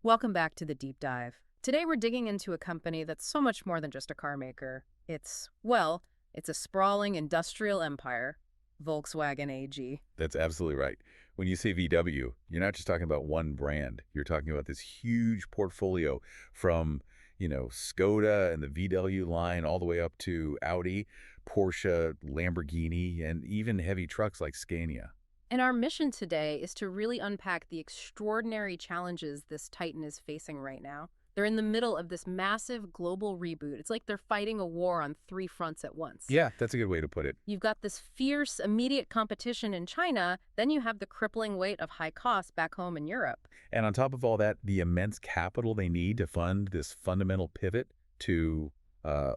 Welcome back to the deep dive. Today we're digging into a company that's so much more than just a car maker. It's a sprawling industrial empire, Volkswagen AG. That's absolutely right. When you say VW, you're not just talking about one brand. You're talking about this huge portfolio from, Skoda and the VW line all the way up to Audi, Porsche, Lamborghini, and even heavy trucks like Scania. And our mission today is to really unpack the extraordinary challenges this titan is facing right now. They're in the middle of this massive global reboot. It's like they're fighting a war on three fronts at once. Yeah, that's a good way to put it. You've got this fierce, immediate competition in China, then you have the crippling weight of high costs back home in Europe. And on top of all that, the immense capital they need to fund this fundamental pivot to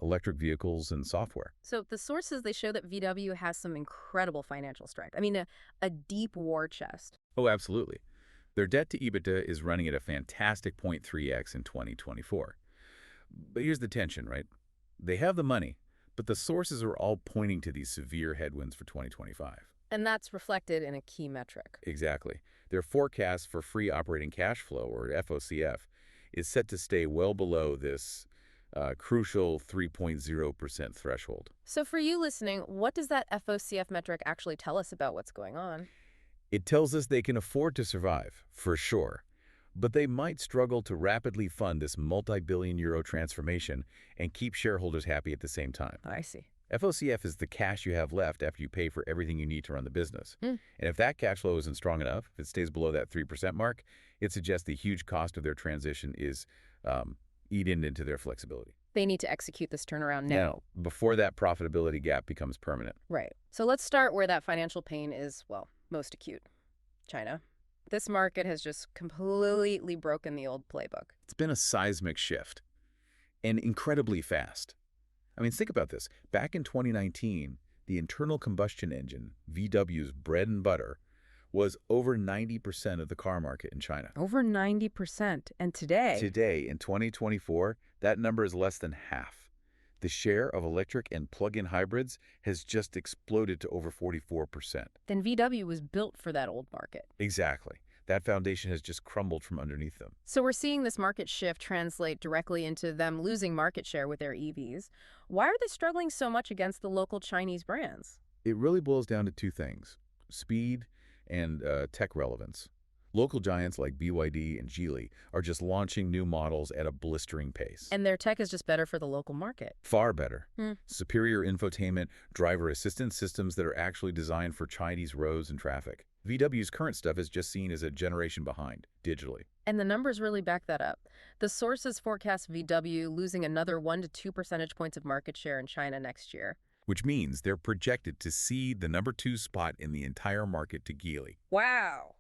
electric vehicles and software. So the sources, they show that VW has some incredible financial strength. I mean, a deep war chest. Oh, absolutely. Their debt to EBITDA is running at a fantastic 0.3x in 2024. But here's the tension, right? They have the money, but the sources are all pointing to these severe headwinds for 2025. And that's reflected in a key metric. Exactly. Their forecast for free operating cash flow, or FOCF, is set to stay well below this crucial 3.0% threshold. So for you listening, what does that FOCF metric actually tell us about what's going on? It tells us they can afford to survive, for sure, but they might struggle to rapidly fund this multi-billion-euro transformation and keep shareholders happy at the same time. I see. FOCF is the cash you have left after you pay for everything you need to run the business. Mm. And if that cash flow isn't strong enough, if it stays below that 3% mark, it suggests the huge cost of their transition is eaten into their flexibility. They need to execute this turnaround now. Before that profitability gap becomes permanent. Right. So let's start where that financial pain is, most acute. China. This market has just completely broken the old playbook. It's been a seismic shift, and incredibly fast. I mean, think about this. Back in 2019, the internal combustion engine, VW's bread and butter, was over 90% of the car market in China. Over 90%. And today? Today, in 2024, that number is less than half. The share of electric and plug-in hybrids has just exploded to over 44%. Then VW was built for that old market. Exactly. That foundation has just crumbled from underneath them. So we're seeing this market shift translate directly into them losing market share with their EVs. Why are they struggling so much against the local Chinese brands? It really boils down to two things: speed and tech relevance. Local giants like BYD and Geely are just launching new models at a blistering pace. And their tech is just better for the local market. Far better. Superior infotainment, driver assistance systems that are actually designed for Chinese roads and traffic. VW's current stuff is just seen as a generation behind, digitally. And the numbers really back that up. The sources forecast VW losing another 1 to 2 percentage points of market share in China next year. Which means they're projected to cede the #2 spot in the entire market to Geely. Wow.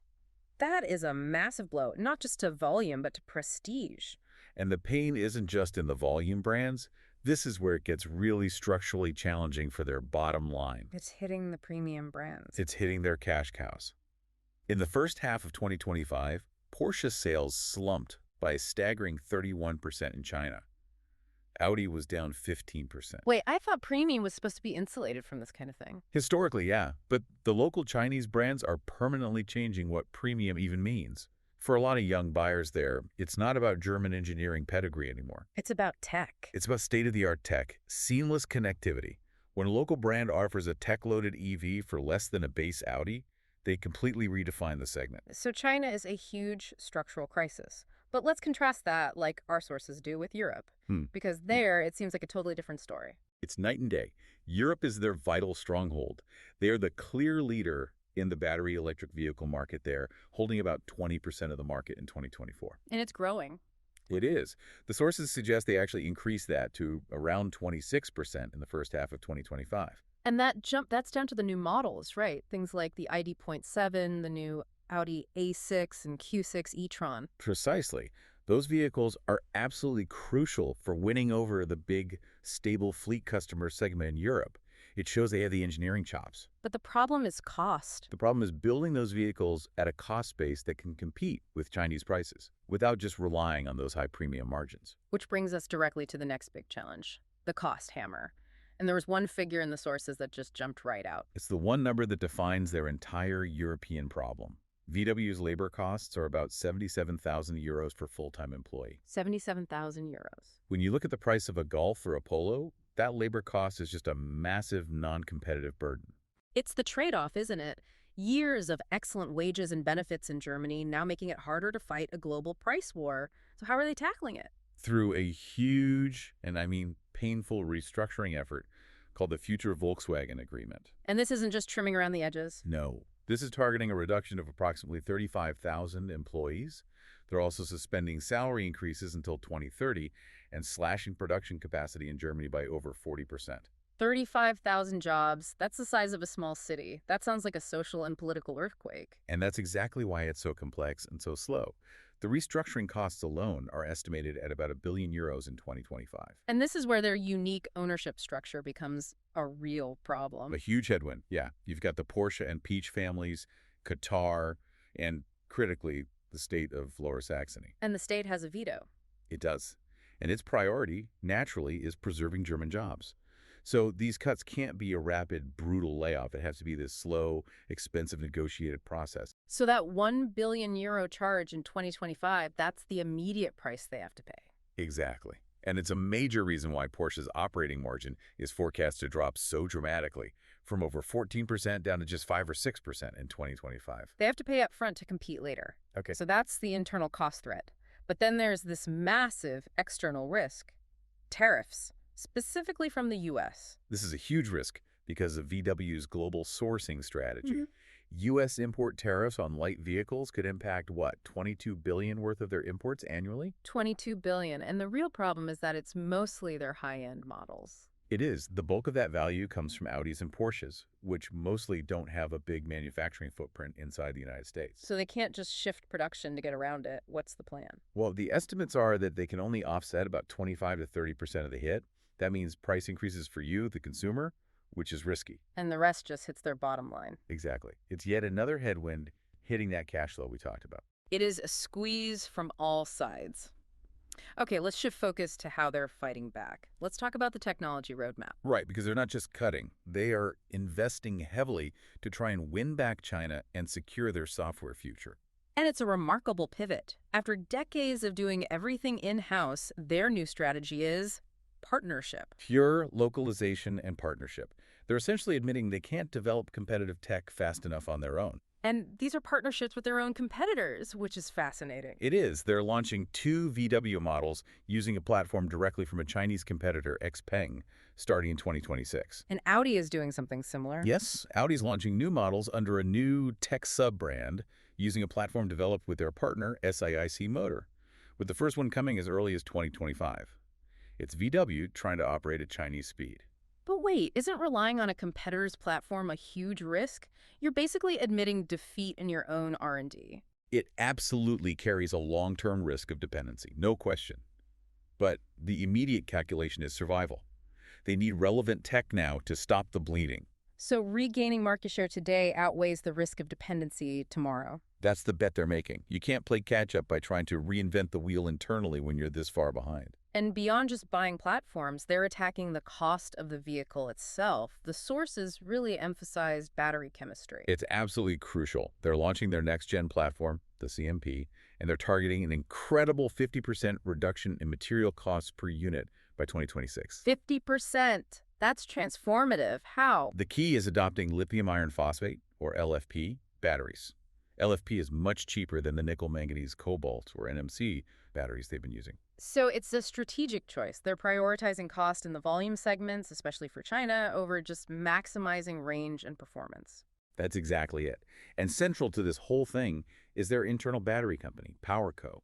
That is a massive blow, not just to volume, but to prestige. And the pain isn't just in the volume brands. This is where it gets really structurally challenging for their bottom line. It's hitting the premium brands. It's hitting their cash cows. In the first half of 2025, Porsche sales slumped by a staggering 31% in China. Audi was down 15%. Wait, I thought premium was supposed to be insulated from this kind of thing. Historically, yeah, but the local Chinese brands are permanently changing what premium even means. For a lot of young buyers there, it's not about German engineering pedigree anymore. It's about tech. It's about state-of-the-art tech, seamless connectivity. When a local brand offers a tech-loaded EV for less than a base Audi, they completely redefine the segment. So China is a huge structural crisis. But let's contrast that, like our sources do, with Europe. Because there, it seems like a totally different story. It's night and day. Europe is their vital stronghold. They are the clear leader in the battery electric vehicle market there, holding about 20% of the market in 2024. And it's growing. It is. The sources suggest they actually increased that to around 26% in the first half of 2025. And that's down to the new models, right? Things like the ID.7, the new Audi A6 and Q6 e-tron. Precisely. Those vehicles are absolutely crucial for winning over the big, stable fleet customer segment in Europe. It shows they have the engineering chops. But the problem is cost. The problem is building those vehicles at a cost base that can compete with Chinese prices without just relying on those high premium margins. Which brings us directly to the next big challenge, the cost hammer. And there was one figure in the sources that just jumped right out. It's the one number that defines their entire European problem. VW's labor costs are about 77,000 euros per full-time employee. 77,000 euros. When you look at the price of a Golf or a Polo, that labor cost is just a massive non-competitive burden. It's the trade-off, isn't it? Years of excellent wages and benefits in Germany now making it harder to fight a global price war. So how are they tackling it? Through a huge, and I mean painful restructuring effort called the Future Volkswagen Agreement. And this isn't just trimming around the edges. No. This is targeting a reduction of approximately 35,000 employees. They're also suspending salary increases until 2030 and slashing production capacity in Germany by over 40%. 35,000 jobs. That's the size of a small city. That sounds like a social and political earthquake. And that's exactly why it's so complex and so slow. The restructuring costs alone are estimated at about €1 billion in 2025. And this is where their unique ownership structure becomes a real A problem. huge headwind, yeah. You've got the Porsche and Peach families, Qatar, and critically, the state of Lower Saxony. And the state has a veto. It does. And its priority, naturally, is preserving German jobs. So these cuts can't be a rapid, brutal layoff. It has to be this slow, expensive, negotiated process. So that €1 billion charge in 2025, that's the immediate price they have to pay. Exactly. And it's a major reason why Porsche's operating margin is forecast to drop so dramatically, from over 14% down to just 5 or 6% in 2025. They have to pay up front to compete later. Okay. So that's the internal cost threat. But then there's this massive external risk, tariffs, specifically from the U.S. This is a huge risk because of VW's global sourcing strategy. Mhm. U.S. import tariffs on light vehicles could impact, what, $22 billion worth of their imports annually? 22 billion. And the real problem is that it's mostly their high-end models. It is. The bulk of that value comes from Audis and Porsches, which mostly don't have a big manufacturing footprint inside the United States. So they can't just shift production to get around it. What's the plan? Well, the estimates are that they can only offset about 25 to 30% of the hit. That means price increases for you, the consumer, which is risky. And the rest just hits their bottom line. Exactly. It's yet another headwind hitting that cash flow we talked about. It is a squeeze from all sides. Okay, let's shift focus to how they're fighting back. Let's talk about the technology roadmap. Right, because they're not just cutting. They are investing heavily to try and win back China and secure their software future. And it's a remarkable pivot. After decades of doing everything in-house, their new strategy is partnership. Pure localization and partnership. They're essentially admitting they can't develop competitive tech fast enough on their own. And these are partnerships with their own competitors, which is fascinating. It is. They're launching 2 VW models using a platform directly from a Chinese competitor, XPeng, starting in 2026. And Audi is doing something similar. Yes, Audi's launching new models under a new tech sub-brand using a platform developed with their partner, SAIC Motor, with the first one coming as early as 2025. It's VW trying to operate at Chinese speed. But wait, isn't relying on a competitor's platform a huge risk? You're basically admitting defeat in your own R&D. It absolutely carries a long-term risk of dependency, no question. But the immediate calculation is survival. They need relevant tech now to stop the bleeding. So regaining market share today outweighs the risk of dependency tomorrow. That's the bet they're making. You can't play catch-up by trying to reinvent the wheel internally when you're this far behind. And beyond just buying platforms, they're attacking the cost of the vehicle itself. The sources really emphasize battery chemistry. It's absolutely crucial. They're launching their next-gen platform, the CMP, and they're targeting an incredible 50% reduction in material costs per unit by 2026. 50%! That's transformative. How? The key is adopting lithium iron phosphate, or LFP, batteries. LFP is much cheaper than the nickel manganese cobalt, or NMC, batteries they've been using. So it's a strategic choice. They're prioritizing cost in the volume segments, especially for China, over just maximizing range and performance. That's exactly it. And central to this whole thing is their internal battery company, PowerCo.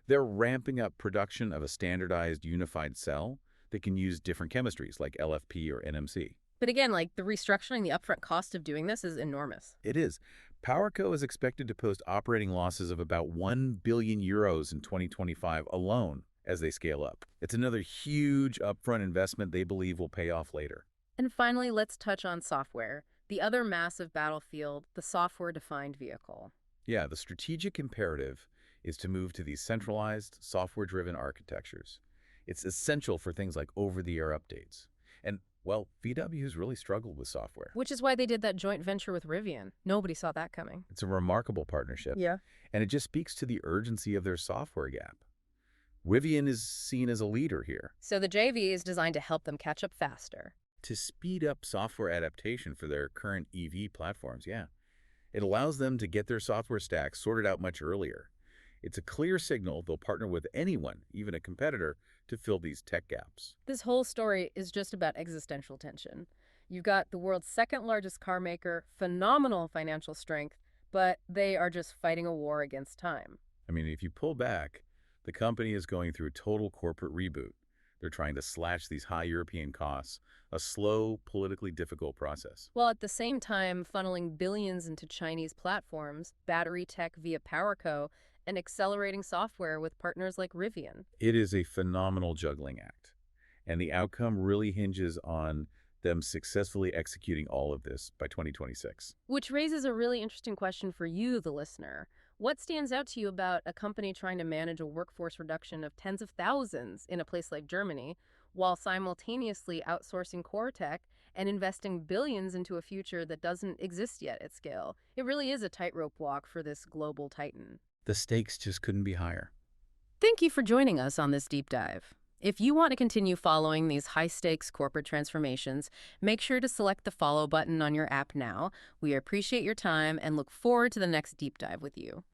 They're ramping up production of a standardized unified cell that can use different chemistries like LFP or NMC. But again, like the restructuring, the upfront cost of doing this is enormous. It is. PowerCo is expected to post operating losses of about €1 billion in 2025 alone as they scale up. It's another huge upfront investment they believe will pay off later. And finally, let's touch on software. The other massive battlefield, the software-defined vehicle. Yeah, the strategic imperative is to move to these centralized, software-driven architectures. It's essential for things like over-the-air updates. And Well, VW's really struggled with software. Which is why they did that joint venture with Rivian. Nobody saw that coming. It's a remarkable partnership, Yeah. and it just speaks to the urgency of their software gap. Rivian is seen as a leader here. So the JV is designed to help them catch up faster. To speed up software adaptation for their current EV platforms, yeah. It allows them to get their software stack sorted out much earlier. It's a clear signal they'll partner with anyone, even a competitor, to fill these tech gaps. This whole story is just about existential tension. You've got the world's second largest car maker, phenomenal financial strength, but they are just fighting a war against time. I mean, if you pull back, the company is going through a total corporate reboot. They're trying to slash these high European costs, a slow, politically difficult process. While at the same time funneling billions into Chinese platforms, battery tech via PowerCo, and accelerating software with partners like Rivian. It is a phenomenal juggling act, and the outcome really hinges on them successfully executing all of this by 2026. Which raises a really interesting question for you, the listener. What stands out to you about a company trying to manage a workforce reduction of tens of thousands in a place like Germany, while simultaneously outsourcing core tech and investing billions into a future that doesn't exist yet at scale? It really is a tightrope walk for this global titan. The stakes just couldn't be higher. Thank you for joining us on this deep dive. If you want to continue following these high-stakes corporate transformations, make sure to select the follow button on your app now. We appreciate your time and look forward to the next deep dive with you.